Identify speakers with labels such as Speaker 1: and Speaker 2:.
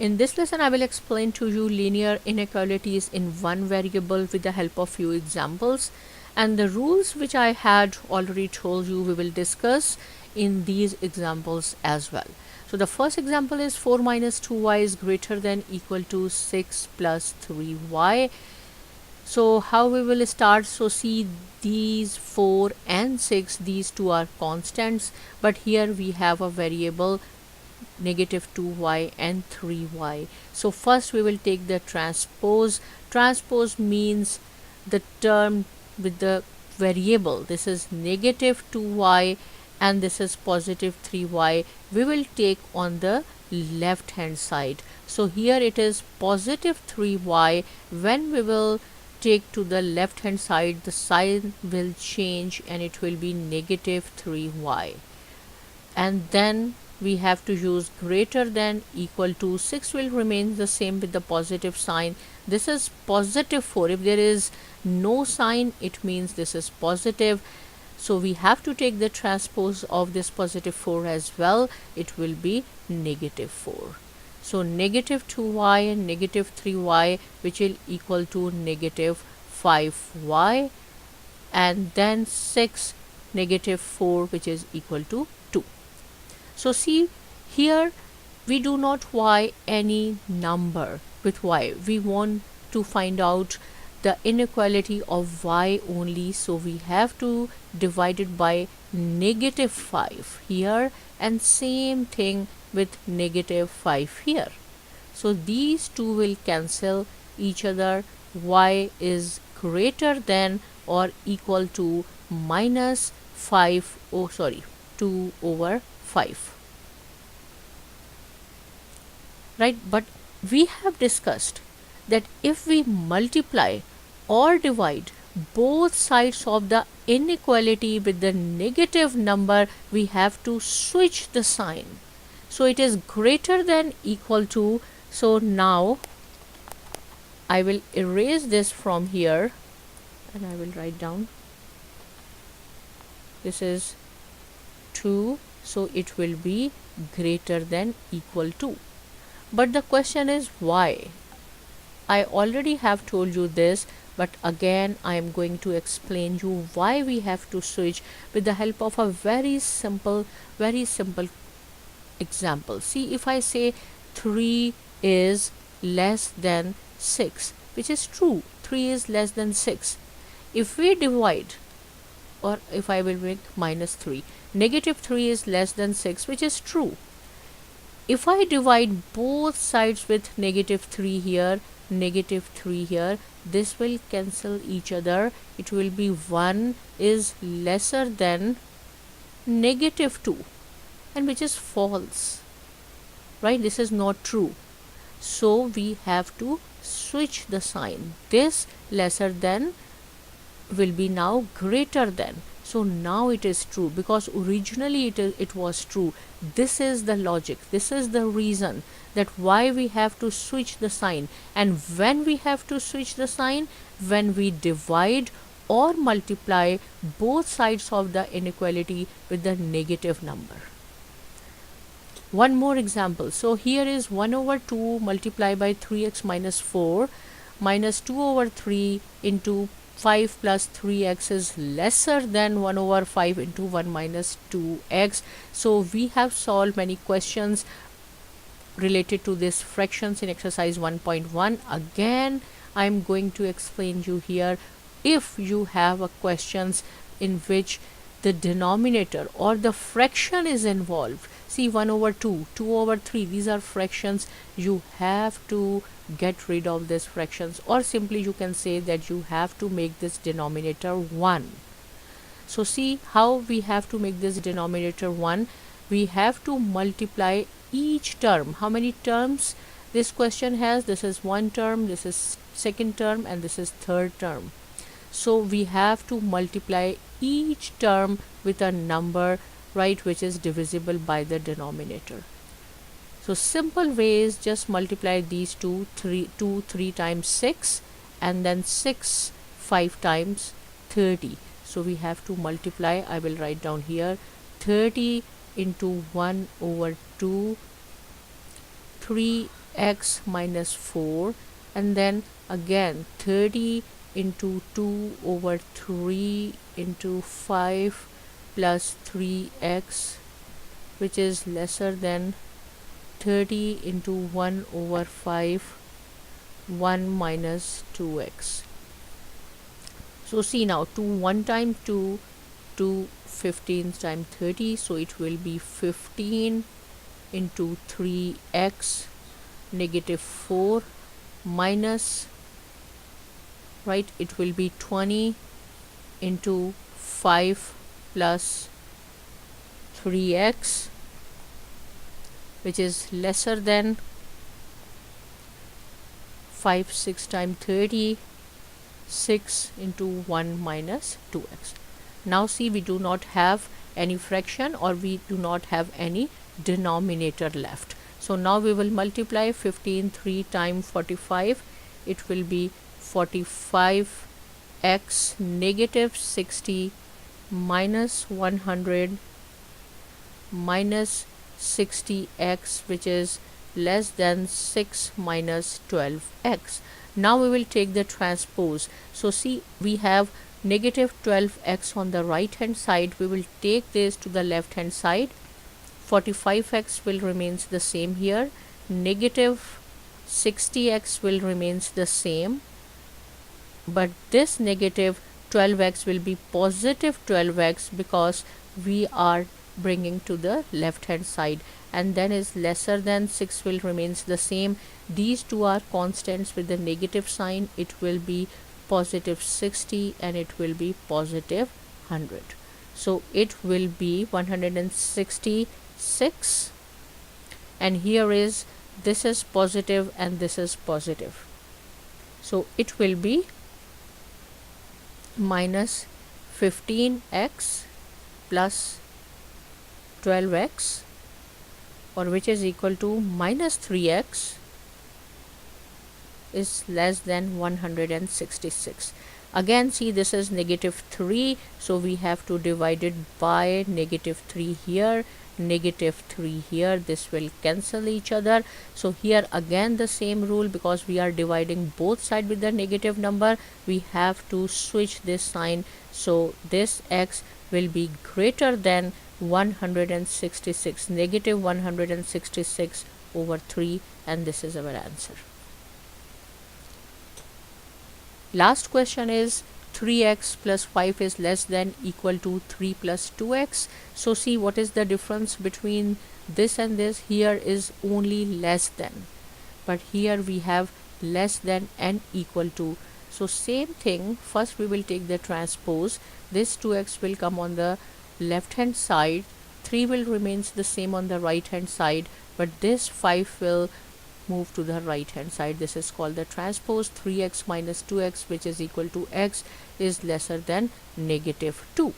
Speaker 1: In this lesson, I will explain to you linear inequalities in one variable with the help of few examples, and the rules which I had already told you we will discuss in these examples as well. So the first example is 4 minus 2y is greater than equal to 6 plus 3y. So how we will start? So see, these 4 and 6, these two are constants, but here we have a variable negative 2y and 3y. So first we will take the transpose. Transpose means the term with the variable. This is negative 2y and this is positive 3y. We will take on the left hand side. So here it is positive 3y. When we will take to the left hand side, the sign will change and it will be negative 3y. And then we have to use greater than equal to. 6 will remain the same with the positive sign. This is positive 4. If there is no sign, it means this is positive. So we have to take the transpose of this positive 4 as well. It will be negative 4. So negative 2y and negative 3y, which will equal to negative 5y, and then 6 negative 4, which is equal to 2. So see, here we do not y any number with y. We want to find out the inequality of y only. So we have to divide it by negative 5 here, and same thing with negative 5 here. So these two will cancel each other. Y is greater than or equal to minus 2 over 5. Right, but we have discussed that if we multiply or divide both sides of the inequality with the negative number, we have to switch the sign. So it is greater than equal to. So now I will erase this from here and I will write down, this is 2, so it will be greater than equal to. But the question is why? I already have told you this, but again I am going to explain you why we have to switch with the help of a very simple example. See, if I say 3 is less than 6, which is true, 3 is less than 6. If we divide, or if I will make minus 3, negative 3 is less than 6, which is true. If I divide both sides with negative 3 here, negative 3 here, this will cancel each other. It will be 1 is lesser than negative 2, and which is false, right? This is not true. So we have to switch the sign. This lesser than will be now greater than. So now it is true, because originally it was true. This is the logic, this is the reason that why we have to switch the sign. And when we have to switch the sign, when we divide or multiply both sides of the inequality with the negative number. One more example. So here is 1 over 2 multiplied by 3x minus 4 minus 2 over 3 into 5 plus 3x is lesser than 1 over 5 into 1 minus 2x. So we have solved many questions related to this fractions in exercise 1.1. Again, I am going to explain you here. If you have a questions in which the denominator or the fraction is involved, see 1 over 2, 2 over 3, these are fractions, you have to get rid of these fractions, or simply you can say that you have to make this denominator 1. So see how we have to make this denominator 1. We have to multiply each term. How many terms this question has? This is one term, this is second term, and this is third term. So we have to multiply each term with a number, right, which is divisible by the denominator. So simple way is just multiply these two, 3 times 6, and then 6 5 times 30. So we have to multiply, I will write down here, 30 into 1 over 2, 3 x minus 4, and then again 30 into 2 over 3 into 5 plus 3x, which is lesser than 30 into 1 over 5, 1 minus 2x. So see now, 2 1 time 2, 2 15 times 30, so it will be 15 into 3x negative 4 minus, right, it will be 20 into 5 plus 3x, which is lesser than 5 6 times 30, 6 into 1 minus 2x. Now see, we do not have any fraction, or we do not have any denominator left. So now we will multiply 15 3 times 45. It will be 45x negative 60 minus 100 minus 60x, which is less than 6 minus 12x. Now we will take the transpose. So see, we have negative 12x on the right hand side. We will take this to the left hand side. 45x will remains the same here. Negative 60x will remains the same, but this negative 12x will be positive 12x because we are bringing to the left hand side, and then is lesser than 6 will remains the same. These two are constants with the negative sign. It will be positive 60 and it will be positive 100. So it will be 166, and here is, this is positive and this is positive, so it will be minus 15x plus 12x, or which is equal to minus 3x, is less than 166. Again see, this is negative 3, so we have to divide it by negative 3 here, negative 3 here. This will cancel each other. So here again the same rule, because we are dividing both sides with the negative number, we have to switch this sign. So this x will be greater than 166, negative 166 over 3, and this is our answer. Last question is 3x plus 5 is less than equal to 3 plus 2x. So see, what is the difference between this and this? Here is only less than, but here we have less than and equal to. So same thing, first we will take the transpose. This 2x will come on the left hand side, 3 will remains the same on the right hand side, but this 5 will move to the right hand side. This is called the transpose. 3x minus 2x, which is equal to x, is lesser than negative 2.